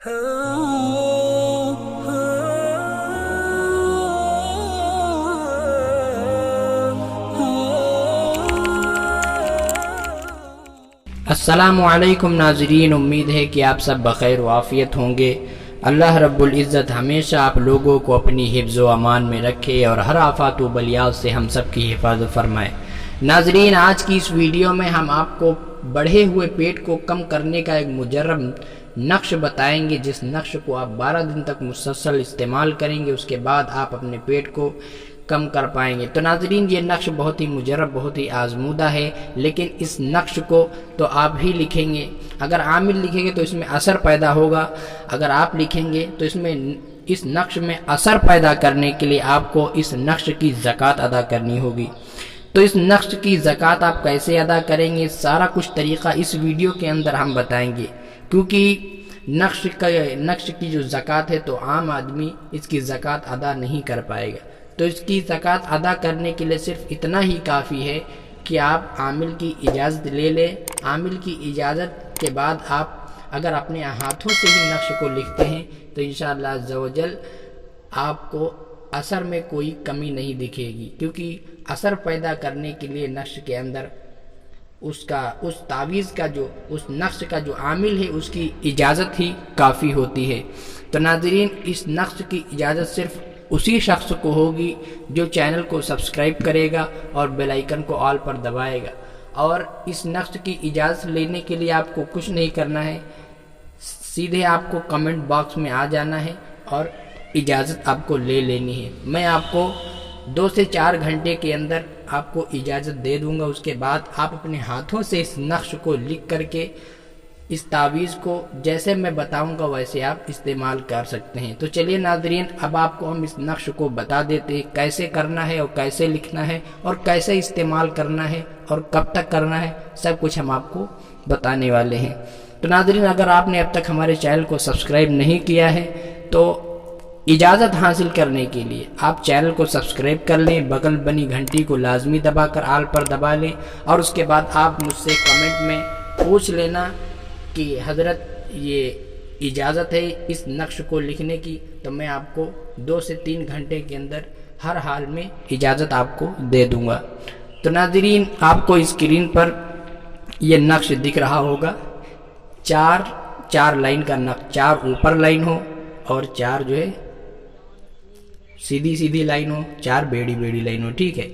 अस्सलामुअलैकुम नाज़रीन, उम्मीद है कि आप सब बखैर व आफ़ियत होंगे। अल्लाह रब्बुल इज़्ज़त हमेशा आप लोगों को अपनी हिफ्ज़ व अमान में रखे और हर आफ़ात व बलियात से हम सब की हिफाजत फरमाए। नाज़रीन, आज की इस वीडियो में हम आपको बढ़े हुए पेट को कम करने का एक मुजर्रब नक्श बताएंगे, जिस नक्श को आप 12 दिन तक मुसलसल इस्तेमाल करेंगे, उसके बाद आप अपने पेट को कम कर पाएंगे। तो नाज़रीन, ये नक्श बहुत ही मुजर्रब, बहुत ही आजमूदा है, लेकिन इस नक्श को तो आप ही लिखेंगे। अगर आमिल लिखेंगे तो इसमें असर पैदा होगा, अगर आप लिखेंगे तो इस नक्श में असर पैदा करने के लिए आपको इस नक्श की ज़कात अदा करनी होगी। तो इस नक्श की ज़कात आप कैसे अदा करेंगे, सारा कुछ तरीक़ा इस वीडियो के अंदर हम बताएंगे, क्योंकि नक्श की जो ज़कात है तो आम आदमी इसकी ज़कात अदा नहीं कर पाएगा। तो इसकी ज़कात अदा करने के लिए सिर्फ इतना ही काफ़ी है कि आप आमिल की इजाज़त ले लें। आमिल की इजाज़त के बाद आप अगर अपने हाथों से ही नक्श को लिखते हैं तो इंशाअल्लाह अज़्ज़वजल आपको असर में कोई कमी नहीं दिखेगी, क्योंकि असर पैदा करने के लिए नक्श के अंदर उस तावीज़ का उस नक्श का जो आमिल है उसकी इजाज़त ही काफ़ी होती है। तो नाज़रीन, इस नक्श की इजाज़त सिर्फ उसी शख्स को होगी जो चैनल को सब्सक्राइब करेगा और बेल आइकन को ऑल पर दबाएगा। और इस नक्श की इजाज़त लेने के लिए आपको कुछ नहीं करना है, सीधे आपको कमेंट बॉक्स में आ जाना है और इजाज़त आपको ले लेनी है। मैं आपको 2 से 4 घंटे के अंदर आपको इजाज़त दे दूंगा। उसके बाद आप अपने हाथों से इस नक्श को लिख करके इस तावीज़ को जैसे मैं बताऊंगा वैसे आप इस्तेमाल कर सकते हैं। तो चलिए नाज़रीन, अब आपको हम इस नक्श को बता देते हैं कैसे करना है और कैसे लिखना है और कैसे इस्तेमाल करना है और कब तक करना है, सब कुछ हम आपको बताने वाले हैं। तो नाज़रीन, अगर आपने अब तक हमारे चैनल को सब्सक्राइब नहीं किया है तो इजाज़त हासिल करने के लिए आप चैनल को सब्सक्राइब कर लें, बगल बनी घंटी को लाजमी दबाकर आल पर दबा लें और उसके बाद आप मुझसे कमेंट में पूछ लेना कि हज़रत ये इजाज़त है इस नक्श को लिखने की, तो मैं आपको 2 से 3 घंटे के अंदर हर हाल में इजाज़त आपको दे दूंगा। तो नाज़रीन, आपको स्क्रीन पर ये नक्श दिख रहा होगा, 4 लाइन का नक्श, 4 ऊपर लाइन हो और 4 जो है सीधी सीधी लाइन हो, 4 बेड़ी लाइन हो, ठीक है।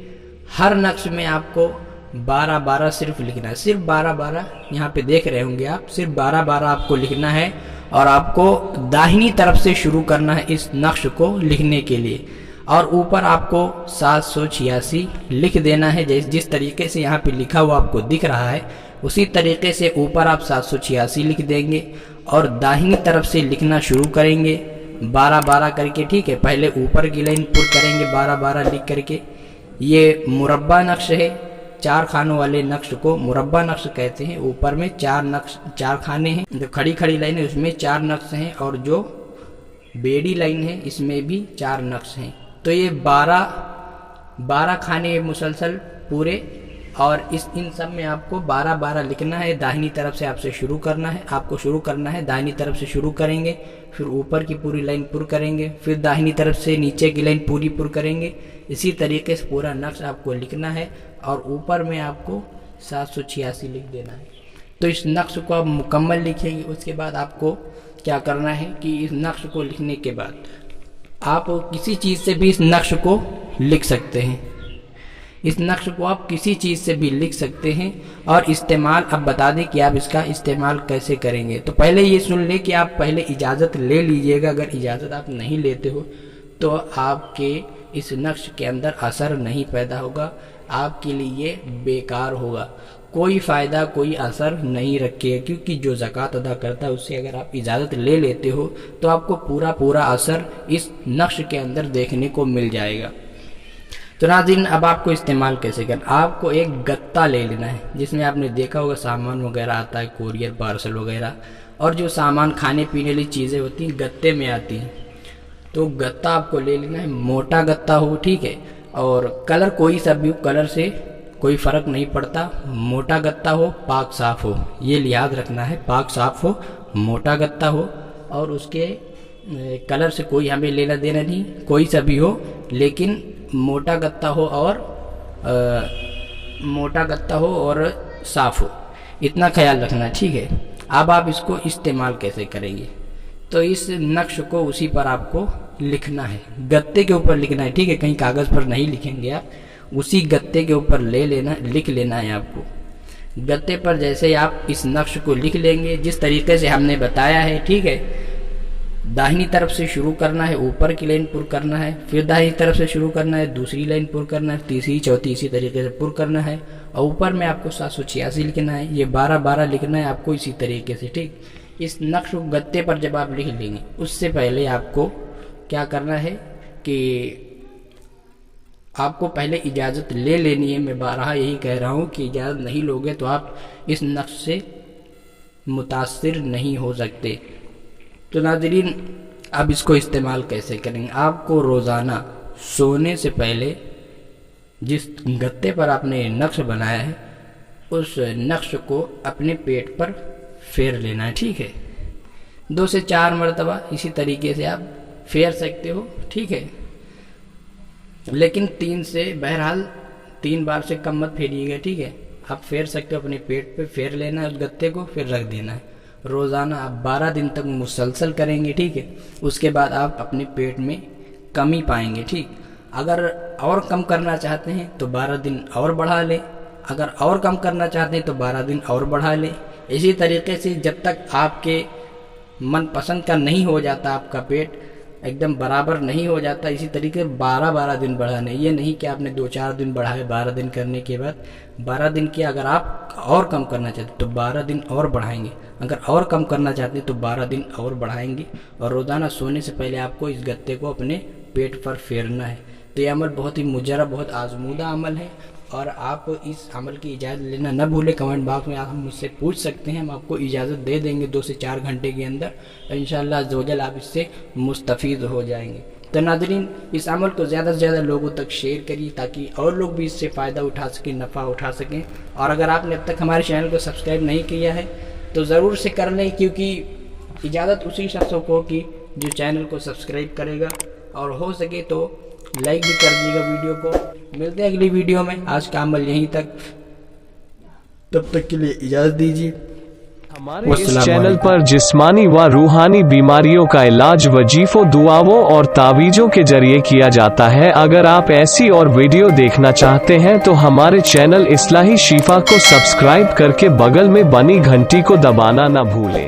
हर नक्श में आपको 12 सिर्फ लिखना है, सिर्फ 12 यहाँ पे देख रहे होंगे आप, सिर्फ 12 आपको लिखना है और आपको दाहिनी तरफ से शुरू करना है इस नक्श को लिखने के लिए। और ऊपर आपको 786 लिख देना है, जिस तरीके से यहाँ पे लिखा हुआ आपको दिख रहा है उसी तरीके से ऊपर आप 786 लिख देंगे और दाहिनी तरफ से लिखना शुरू करेंगे 12 करके, ठीक है। पहले ऊपर की लाइन पुर करेंगे 12 लिख करके। ये मुरब्बा नक्श है, 4 खानों वाले नक्श को मुरब्बा नक्श कहते हैं। ऊपर में 4 खाने हैं, जो खड़ी लाइन है उसमें 4 नक्श हैं और जो बेड़ी लाइन है इसमें भी 4 नक्श हैं। तो ये 12 खाने मुसलसल पूरे, और इन सब में आपको 12 लिखना है। दाहिनी तरफ से आपको शुरू करना है, दाहिनी तरफ से शुरू करेंगे, फिर ऊपर की पूरी लाइन पुर करेंगे, फिर दाहिनी तरफ से नीचे की लाइन पूरी पुर करेंगे। इसी तरीके से पूरा नक्श आपको लिखना है और ऊपर में आपको 786 लिख देना है। तो इस नक्श को आप मुकम्मल लिखेंगे। उसके बाद आपको क्या करना है कि इस नक्श को लिखने के बाद आप किसी चीज़ से भी इस नक्श को लिख सकते हैं। इस नक्श को आप किसी चीज़ से भी लिख सकते हैं। और इस्तेमाल अब बता दें कि आप इसका इस्तेमाल कैसे करेंगे। तो पहले ये सुन लें कि आप पहले इजाज़त ले लीजिएगा। अगर इजाज़त आप नहीं लेते हो तो आपके इस नक्श के अंदर असर नहीं पैदा होगा, आपके लिए ये बेकार होगा, कोई फ़ायदा कोई असर नहीं रखेगा। क्योंकि जो ज़कात अदा करता है उससे अगर आप इजाज़त ले लेते हो तो आपको पूरा असर इस नक्श के अंदर देखने को मिल जाएगा। तो नाज़रीन, अब आपको इस्तेमाल कैसे करना, आपको एक गत्ता ले लेना है जिसमें आपने देखा होगा सामान वगैरह आता है, कोरियर पार्सल वगैरह, और जो सामान खाने पीने वाली चीज़ें होती हैं गत्ते में आती हैं। तो गत्ता आपको ले लेना है, मोटा गत्ता हो, ठीक है। और कलर कोई सा भी हो, कलर से कोई फ़र्क नहीं पड़ता, मोटा गत्ता हो, पाक साफ़ हो, ये लिहाज रखना है, पाक साफ़ हो, मोटा गत्ता हो। اور اس کے کلر سے کوئی ہمیں لینا دینا نہیں، کوئی سا بھی ہو، لیکن موٹا گتا ہو اور صاف ہو، اتنا خیال رکھنا، ٹھیک ہے۔ اب آپ اس کو استعمال کیسے کریں گے؟ تو اس نقش کو اسی پر آپ کو لکھنا ہے، گتے کے اوپر لکھنا ہے، ٹھیک ہے، کہیں کاغذ پر نہیں لکھیں گے آپ، اسی گتے کے اوپر لکھ لینا ہے آپ کو۔ گتے پر جیسے آپ اس نقش کو لکھ لیں گے جس طریقے سے ہم نے بتایا ہے، ٹھیک ہے، داہنی طرف سے شروع کرنا ہے، اوپر کی لائن پر کرنا ہے، پھر داہنی طرف سے شروع کرنا ہے، دوسری لائن پر کرنا ہے، تیسری چوتھی اسی طریقے سے پر کرنا ہے، اور اوپر میں آپ کو 786 لکھنا ہے، یہ 12 لکھنا ہے آپ کو اسی طریقے سے، ٹھیک۔ اس نقش کو گتے پر جب آپ لکھ لیں گے، اس سے پہلے آپ کو کیا کرنا ہے کہ آپ کو پہلے اجازت لے لینی ہے۔ میں بارہا یہی کہہ رہا ہوں کہ اجازت نہیں لوگے تو آپ اس نقش سے متاثر نہیں ہو سکتے۔ تو ناظرین، اب اس کو استعمال کیسے کریں گے؟ آپ کو روزانہ سونے سے پہلے جس گتے پر آپ نے نقش بنایا ہے اس نقش کو اپنے پیٹ پر پھیر لینا ہے، ٹھیک ہے، 2 سے 4 مرتبہ اسی طریقے سے آپ پھیر سکتے ہو، ٹھیک ہے، لیکن 3 بار سے کم مت پھیریے گا، ٹھیک ہے۔ آپ پھیر سکتے ہو، اپنے پیٹ پہ پھیر لینا ہے اس گتے کو، پھر رکھ دینا ہے۔ روزانہ آپ 12 دن تک مسلسل کریں گے، ٹھیک ہے، اس کے بعد آپ اپنے پیٹ میں کمی پائیں گے، ٹھیک۔ اگر اور کم کرنا چاہتے ہیں تو 12 دن اور بڑھا لیں، اگر اور کم کرنا چاہتے ہیں تو 12 دن اور بڑھا لیں، اسی طریقے سے جب تک آپ کے من پسند کا نہیں ہو جاتا، آپ کا پیٹ ایک دم برابر نہیں ہو جاتا، اسی طریقے 12 دن بڑھانے، یہ نہیں کہ آپ نے 2-4 دن بڑھائے 12 دن کرنے کے بعد 12 دن کیا، اگر آپ اور کم کرنا چاہتے ہیں تو 12 دن اور بڑھائیں گے، اگر اور کم کرنا چاہتے ہیں تو 12 دن اور بڑھائیں گے، اور روزانہ سونے سے پہلے آپ کو اس گتے کو اپنے پیٹ پر پھیرنا ہے۔ تو یہ عمل بہت ہی مجرب، بہت آزمودہ عمل ہے، اور آپ اس عمل کی اجازت لینا نہ بھولیں۔ کمنٹ باکس میں آپ مجھ سے پوچھ سکتے ہیں، ہم آپ کو اجازت دے دیں گے 2 سے 4 گھنٹے کے اندر، اور انشاءاللہ عز و جل آپ اس سے مستفید ہو جائیں گے۔ تو ناظرین، اس عمل کو زیادہ سے زیادہ لوگوں تک شیئر کریے تاکہ اور لوگ بھی اس سے فائدہ اٹھا سکیں، نفع اٹھا سکیں، اور اگر آپ نے اب تک ہمارے چینل کو سبسکرائب نہیں کیا ہے تو ضرور سے کر لیں، کیونکہ اجازت اسی شخص کو کی جو چینل کو سبسکرائب کرے گا، اور ہو سکے تو لائک بھی کر دیجیے گا ویڈیو کو۔ ملتے ہیں اگلی ویڈیو میں، آج کا عمل یہیں تک، تب تک کے لیے اجازت دیجیے۔ ہمارے اس چینل پر جسمانی و روحانی بیماریوں کا علاج وظیفوں، دعاؤں اور تعویذوں کے ذریعے کیا جاتا ہے۔ اگر آپ ایسی اور ویڈیو دیکھنا چاہتے ہیں تو ہمارے چینل اصلاحی شفا کو سبسکرائب کر کے بغل میں بنی گھنٹی کو دبانا نہ بھولیں۔